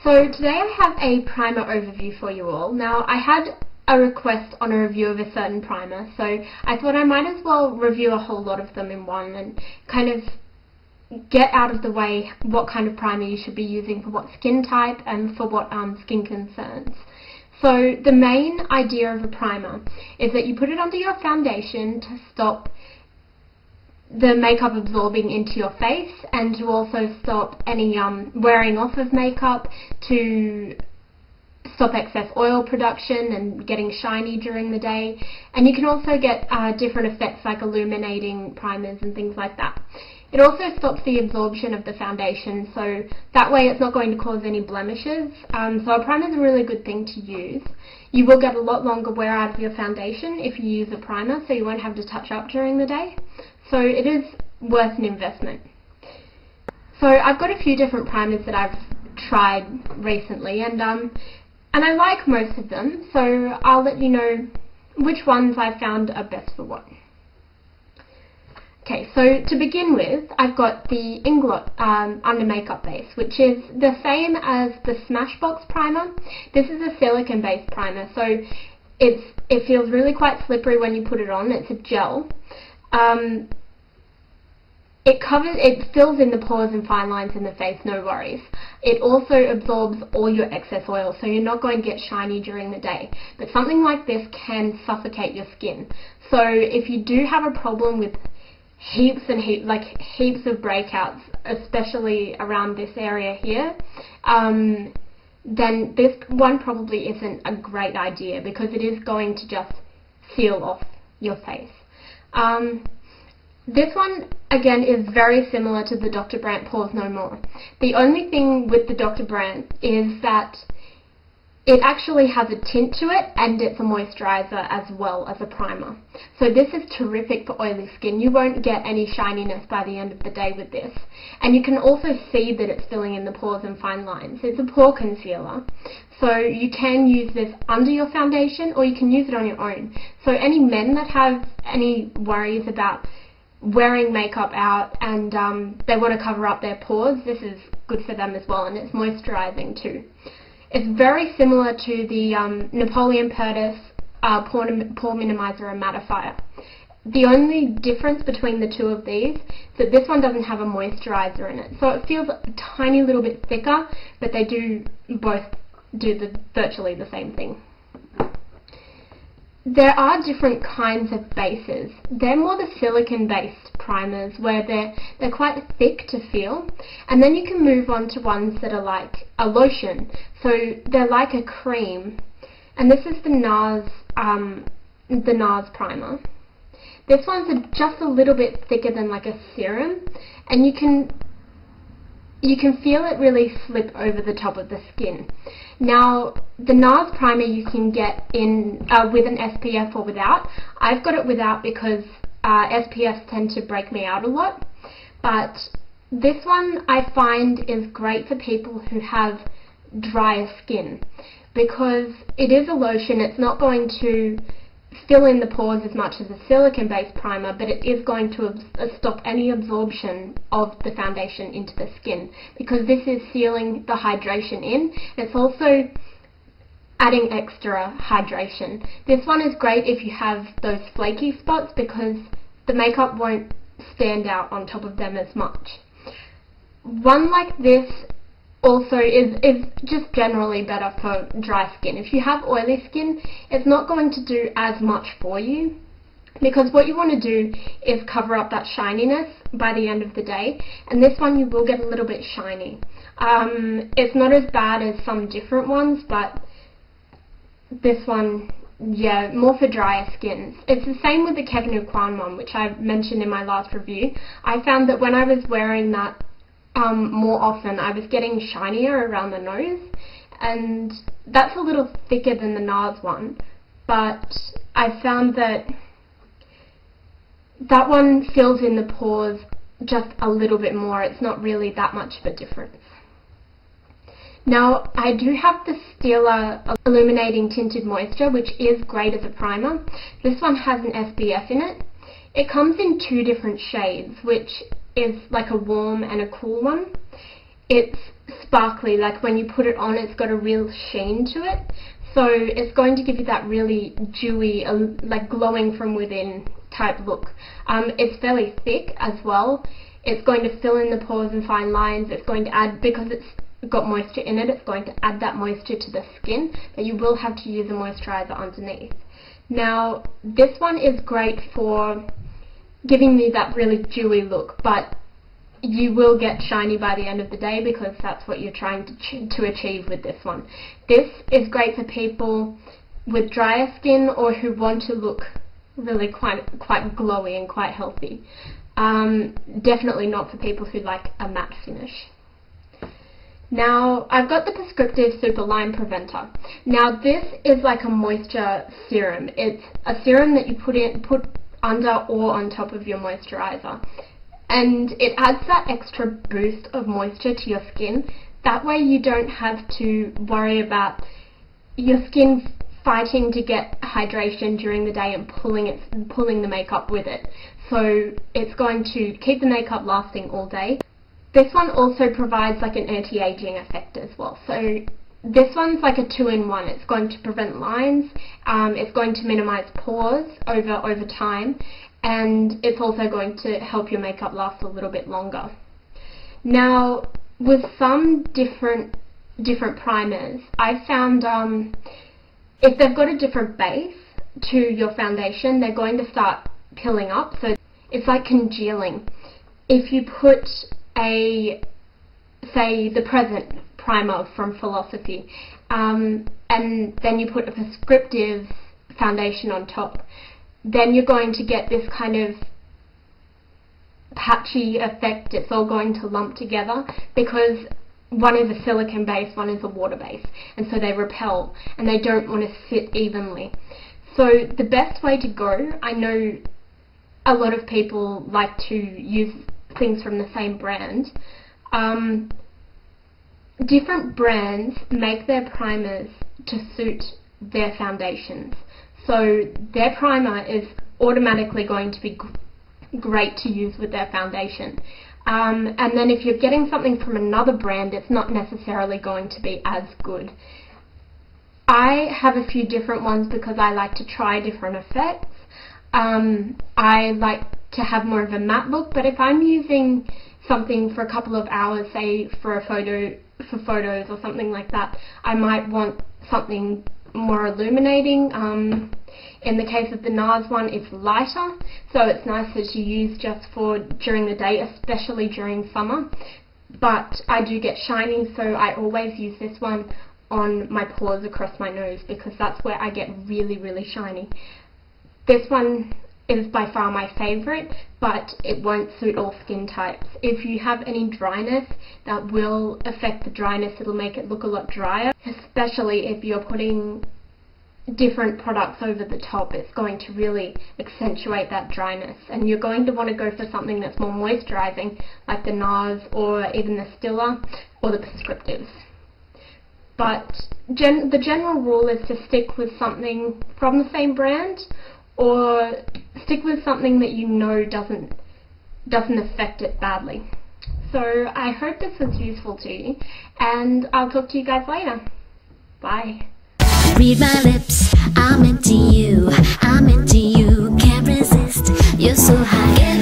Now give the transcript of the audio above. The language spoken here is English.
So today I have a primer overview for you all. Now I had a request on a review of a certain primer, so I thought I might as well review a whole lot of them in one and kind of get out of the way what kind of primer you should be using for what skin type and for what skin concerns. So the main idea of a primer is that you put it under your foundation to stop the makeup absorbing into your face and to also stop any wearing off of makeup, to stop excess oil production and getting shiny during the day. And you can also get different effects like illuminating primers and things like that. It also stops the absorption of the foundation, so that way it's not going to cause any blemishes. So a primer is a really good thing to use. You will get a lot longer wear out of your foundation if you use a primer, so you won't have to touch up during the day. So it is worth an investment. So I've got a few different primers that I've tried recently, and I like most of them, so I'll let you know which ones I found are best for what. Okay, so to begin with, I've got the Inglot under makeup base, which is the same as the Smashbox primer. This is a silicone-based primer, so it feels really quite slippery when you put it on. It's a gel. It fills in the pores and fine lines in the face, no worries. It also absorbs all your excess oil, so you're not going to get shiny during the day. But something like this can suffocate your skin. So if you do have a problem with heaps of breakouts, especially around this area here, then this one probably isn't a great idea because it is going to just seal off your face. This one, again, is very similar to the Dr Brandt Pores No More. The only thing with the Dr Brandt is that it actually has a tint to it, and it's a moisturizer as well as a primer. So this is terrific for oily skin. You won't get any shininess by the end of the day with this. And you can also see that it's filling in the pores and fine lines. It's a pore concealer. So you can use this under your foundation, or you can use it on your own. So any men that have any worries about wearing makeup out and they want to cover up their pores, this is good for them as well, and it's moisturizing too. It's very similar to the Napoleon perdis pore minimizer and mattifier. The only difference between the two of these is that this one doesn't have a moisturizer in it, so it feels a tiny little bit thicker, but they do both do virtually the same thing. There are different kinds of bases. They're more the silicone-based primers where they're quite thick to feel, and then you can move on to ones that are like a lotion. So they're like a cream, and this is the Nars primer. This one's just a little bit thicker than like a serum, and you can feel it really slip over the top of the skin. Now, the Nars primer you can get in with an SPF or without. I've got it without because SPFs tend to break me out a lot. But this one I find is great for people who have drier skin because it is a lotion. It's not going to fill in the pores as much as a silicone-based primer, but it is going to stop any absorption of the foundation into the skin because this is sealing the hydration in. It's also adding extra hydration. This one is great if you have those flaky spots because the makeup won't stand out on top of them as much. One like this also is just generally better for dry skin. If you have oily skin, it's not going to do as much for you because what you want to do is cover up that shininess by the end of the day, and this one you will get a little bit shiny. It's not as bad as some different ones, but this one, yeah, more for drier skins. It's the same with the Kevyn Aucoin one, which I mentioned in my last review. I found that when I was wearing that more often, I was getting shinier around the nose, and that's a little thicker than the Nars one, but I found that that one fills in the pores just a little bit more. It's not really that much of a difference. Now, I do have the Stila Illuminating Tinted Moisture, which is great as a primer. This one has an SPF in it. It comes in two different shades, which is like a warm and a cool one. It's sparkly, like when you put it on it's got a real sheen to it, so it's going to give you that really dewy, like glowing from within type look. It's fairly thick as well. It's going to fill in the pores and fine lines. It's going to add, because it's got moisture in it, it's going to add that moisture to the skin, but you will have to use a moisturizer underneath. Now this one is great for giving me that really dewy look, but you will get shiny by the end of the day because that's what you're trying to achieve with this one. This is great for people with drier skin or who want to look really quite glowy and quite healthy. Definitely not for people who like a matte finish. Now I've got the Prescriptive Super Line Preventor. Now this is like a moisture serum. It's a serum that you put under or on top of your moisturizer, and it adds that extra boost of moisture to your skin. That way you don't have to worry about your skin fighting to get hydration during the day and pulling the makeup with it. So it's going to keep the makeup lasting all day. This one also provides like an anti-aging effect as well. So this one's like a 2-in-1. It's going to prevent lines, it's going to minimize pores over time, and it's also going to help your makeup last a little bit longer. Now with some different primers, I found if they've got a different base to your foundation, they're going to start pilling up, so it's like congealing. If you put say the Present primer from Philosophy, and then you put a prescriptive foundation on top, then you're going to get this kind of patchy effect. It's all going to lump together because one is a silicone base, one is a water base, and so they repel and they don't want to sit evenly. So the best way to go, I know a lot of people like to use things from the same brand. Different brands make their primers to suit their foundations. So their primer is automatically going to be great to use with their foundation. And then if you're getting something from another brand, it's not necessarily going to be as good. I have a few different ones because I like to try different effects. I like to have more of a matte look, but if I'm using something for a couple of hours, say for photos or something like that, I might want something more illuminating. In the case of the Nars one, it's lighter, so it's nicer to use just for during the day, especially during summer. But I do get shiny, so I always use this one on my pores across my nose because that's where I get really, really shiny. This one is by far my favourite, but it won't suit all skin types. If you have any dryness, that will affect the dryness. It'll make it look a lot drier, especially if you're putting different products over the top. It's going to really accentuate that dryness, and you're going to want to go for something that's more moisturising, like the Nars or even the Stila or the Prescriptives. But the general rule is to stick with something from the same brand, or stick with something that you know doesn't affect it badly. So I hope this was useful to you, and I'll talk to you guys later. Bye. Read my lips, I'm into you, can't resist, you're so high.